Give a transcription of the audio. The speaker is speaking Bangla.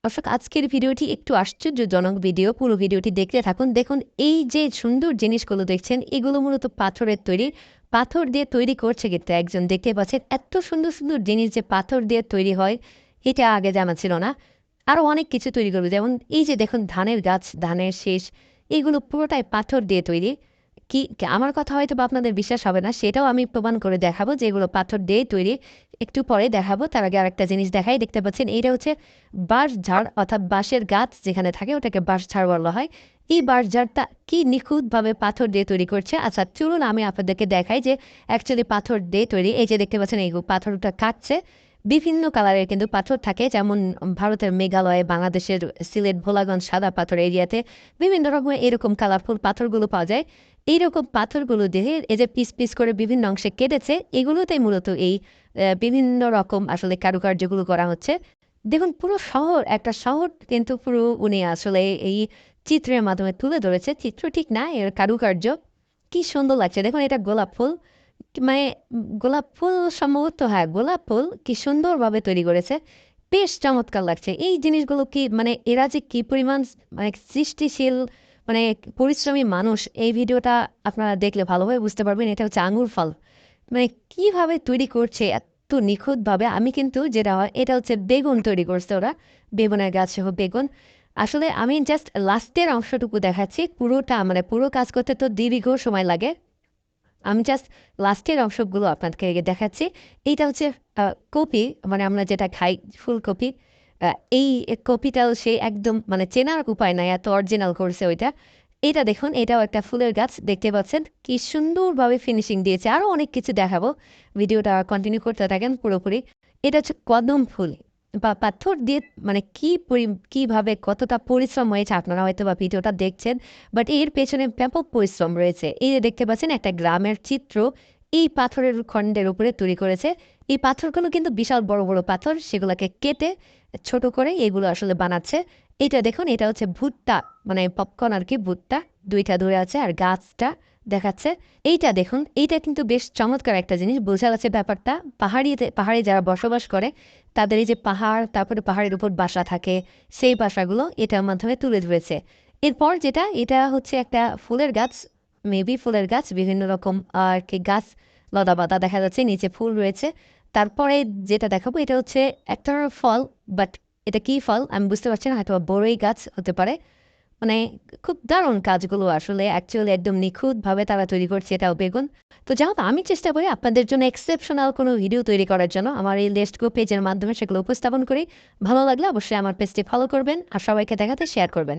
দর্শক, আজকের ভিডিওটি একটু আশ্চর্যজনক ভিডিও। পুরো ভিডিওটি দেখতে থাকুন। দেখুন, এই যে সুন্দর জিনিসগুলো দেখছেন, এগুলো মূলত পাথরের তৈরি। পাথর দিয়ে তৈরি করছে কিন্তু একজন। দেখতে পাচ্ছেন এত সুন্দর সুন্দর জিনিস যে পাথর দিয়ে তৈরি হয়, এটা আগে জানা ছিল না। আরও অনেক কিছু তৈরি করবে, যেমন এই যে দেখুন ধানের গাছ, ধানের শীষ, এগুলো পুরোটাই পাথর দিয়ে তৈরি। আমার কথা হয়তো বা আপনাদের বিশ্বাস হবে না, সেটাও আমি প্রমাণ করে দেখাবো যে এগুলো পাথর দিয়ে তৈরি। একটু পরে দেখাবো, তার আগে আরেকটা জিনিস দেখাই। দেখতে পাচ্ছেন এইটা হচ্ছে বাঁশঝাড়, অর্থাৎ বাঁশের গাছ যেখানে থাকে ওটাকে বাঁশঝাড় বলা হয়। এই বাঁশঝাড়টা কি নিখুঁতভাবে পাথর দিয়ে তৈরি করছে। আচ্ছা, চলুন আমি আপনাদেরকে দেখাই যে অ্যাকচুয়ালি পাথর দিয়ে তৈরি। এই যে দেখতে পাচ্ছেন এই পাথরটা কাটছে। বিভিন্ন কালারের কিন্তু পাথর থাকে, যেমন ভারতের মেঘালয়ে, বাংলাদেশের সিলেট, ভোলাগঞ্জ সাদা পাথর এরিয়াতে বিভিন্ন রকমের এরকম কালারফুল পাথরগুলো পাওয়া যায়। এইরকম পাথরগুলো দিয়ে এই যে পিস পিস করে বিভিন্ন অংশে কেটেছে, এগুলোতেই মূলত এই বিভিন্ন রকম আসলে কারুকার্যগুলো করা হচ্ছে। দেখুন, পুরো শহর, একটা শহর কিন্তু পুরো উনি আসলে এই চিত্রের মাধ্যমে তুলে ধরেছে। চিত্র ঠিক না, এর কারুকার্য কি সুন্দর লাগছে। দেখুন, এটা গোলাপ ফুল, মানে গোলাপ ফুল সম্ভবত, হ্যাঁ গোলাপ ফুল, কি সুন্দরভাবে তৈরি করেছে। বেশ চমৎকার লাগছে এই জিনিসগুলো। কি মানে এরা যে কি পরিমাণ মানে সৃষ্টিশীল, মানে পরিশ্রমী মানুষ, এই ভিডিওটা আপনারা দেখলে ভালোভাবে বুঝতে পারবেন। এটা হচ্ছে আঙুর ফল, মানে কিভাবে তৈরি করছে এত নিখুঁতভাবে। আমি কিন্তু যেটা হয়, এটা হচ্ছে বেগুন তৈরি করছে ওরা, বেগুনের গাছ সহ বেগুন। আসলে আমি জাস্ট লাস্টের অংশটুকু দেখাচ্ছি, পুরোটা মানে পুরো কাজ করতে তো দীর্ঘ সময় লাগে। আমি জাস্ট লাস্টের অংশগুলো আপনাদেরকে দেখাচ্ছি। এইটা হচ্ছে কপি, মানে আমরা যেটা খাই ফুলকপি। এই কপিটাও সে একদম মানে চেনার উপায় নাই, এত অরিজিনাল করছে ওইটা। এটা দেখুন, এটাও একটা ফুলের গাছ, দেখতে পাচ্ছেন কি সুন্দরভাবে ফিনিশিং দিয়েছে। আরও অনেক কিছু দেখাবো, ভিডিওটা কন্টিনিউ করতে থাকেন পুরোপুরি। এটা হচ্ছে কদম ফুল বা পাথর দিয়ে, মানে কিভাবে কতটা পরিশ্রম হয়েছে আপনারা হয়তো বা ভিডিওটা দেখছেন, বাট এর পেছনে ব্যাপক পরিশ্রম রয়েছে। এই যে দেখতে পাচ্ছেন একটা গ্রামের চিত্র, এই পাথরের খণ্ডের উপরে তৈরি করেছে। এই পাথরগুলো কিন্তু বিশাল বড় বড় পাথর, সেগুলোকে কেটে ছোট করে এগুলো আসলে বানাচ্ছে। এটা দেখুন, এটা হচ্ছে ভুট্টা, মানে পপকর্ন আর কি, ভুট্টা দুইটা ধরে আছে আর গাছটা দেখাচ্ছে। এইটা দেখুন, এইটা কিন্তু বেশ চমৎকার একটা জিনিস, বোঝা যাচ্ছে ব্যাপারটা। পাহাড়ে যারা বসবাস করে তাদের এই যে পাহাড়, তারপরে পাহাড়ের উপর বাসা থাকে, সেই বাসাগুলো এটার মাধ্যমে তুলে ধরেছে। এরপর যেটা, এটা হচ্ছে একটা ফুলের গাছ, মেবি ফুলের গাছ, বিভিন্ন রকম আর কি গাছ লতা পাতা দেখা যাচ্ছে, নিচে ফুল রয়েছে। তারপরে যেটা দেখাবো, এটা হচ্ছে একটা ফল, বাট এটা কি ফল আমি বুঝতে পারছি না, হয়তো বড়ই গাছ হতে পারে। মানে খুব দারুণ কাজগুলো, আসলে অ্যাকচুয়ালি একদম নিখুঁতভাবে তারা তৈরি করছে, এটাও বেগুন। তো যাই হোক, আমি চেষ্টা করি আপনাদের জন্য এক্সেপশনাল কোনো ভিডিও তৈরি করার জন্য, আমার এই লেস্টগো পেজের মাধ্যমে সেগুলো উপস্থাপন করি। ভালো লাগলে অবশ্যই আমার পেজটি ফলো করবেন আর সবাইকে দেখাতে শেয়ার করবেন।